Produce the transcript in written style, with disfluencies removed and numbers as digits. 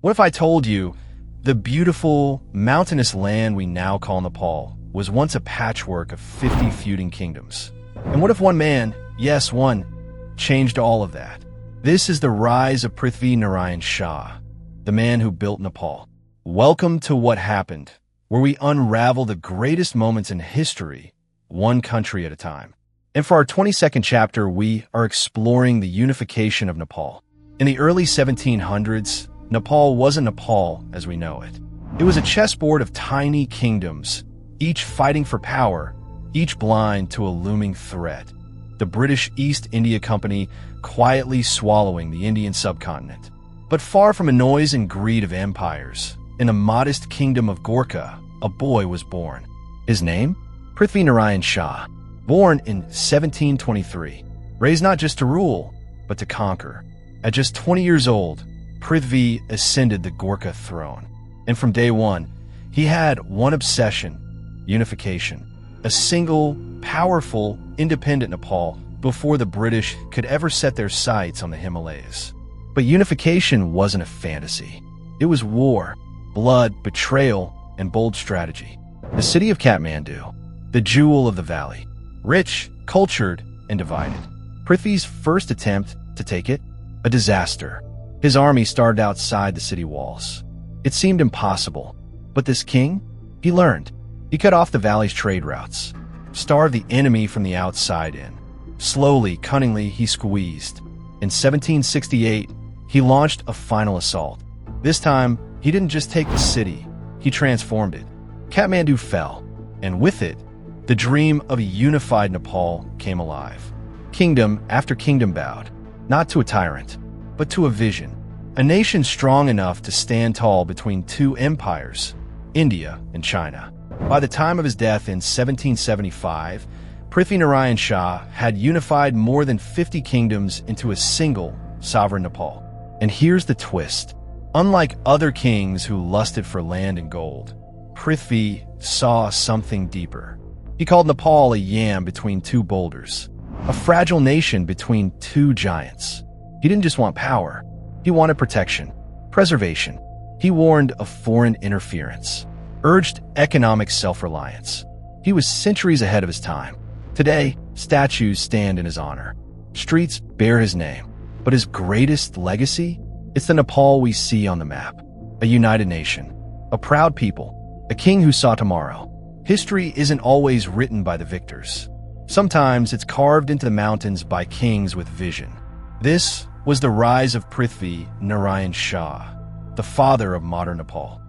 What if I told you the beautiful, mountainous land we now call Nepal was once a patchwork of 50 feuding kingdoms? And what if one man, yes, one, changed all of that? This is the rise of Prithvi Narayan Shah, the man who built Nepal. Welcome to What Happened, where we unravel the greatest moments in history, one country at a time. And for our 22nd chapter, we are exploring the unification of Nepal. In the early 1700s, Nepal wasn't Nepal as we know it. It was a chessboard of tiny kingdoms, each fighting for power, each blind to a looming threat. The British East India Company quietly swallowing the Indian subcontinent. But far from the noise and greed of empires, in a modest kingdom of Gorkha, a boy was born. His name? Prithvi Narayan Shah. Born in 1723. Raised not just to rule, but to conquer. At just 20 years old, Prithvi ascended the Gorkha throne. And from day one, he had one obsession: unification. A single, powerful, independent Nepal before the British could ever set their sights on the Himalayas. But unification wasn't a fantasy. It was war, blood, betrayal, and bold strategy. The city of Kathmandu, the jewel of the valley, rich, cultured, and divided. Prithvi's first attempt to take it? A disaster. His army started outside the city walls. It seemed impossible. But this king? He learned. He cut off the valley's trade routes, starved the enemy from the outside in. Slowly, cunningly, he squeezed. In 1768, he launched a final assault. This time, he didn't just take the city, he transformed it. Kathmandu fell, and with it, the dream of a unified Nepal came alive. Kingdom after kingdom bowed, not to a tyrant, but to a vision. A nation strong enough to stand tall between two empires, India and China. By the time of his death in 1775, Prithvi Narayan Shah had unified more than 50 kingdoms into a single sovereign Nepal. And here's the twist. Unlike other kings who lusted for land and gold, Prithvi saw something deeper. He called Nepal a yam between two boulders, a fragile nation between two giants. He didn't just want power. He wanted protection, preservation. He warned of foreign interference, urged economic self-reliance. He was centuries ahead of his time. Today, statues stand in his honor. Streets bear his name. But his greatest legacy? It's the Nepal we see on the map. A united nation, a proud people, a king who saw tomorrow. History isn't always written by the victors. Sometimes it's carved into the mountains by kings with vision. This was the rise of Prithvi Narayan Shah, the father of modern Nepal.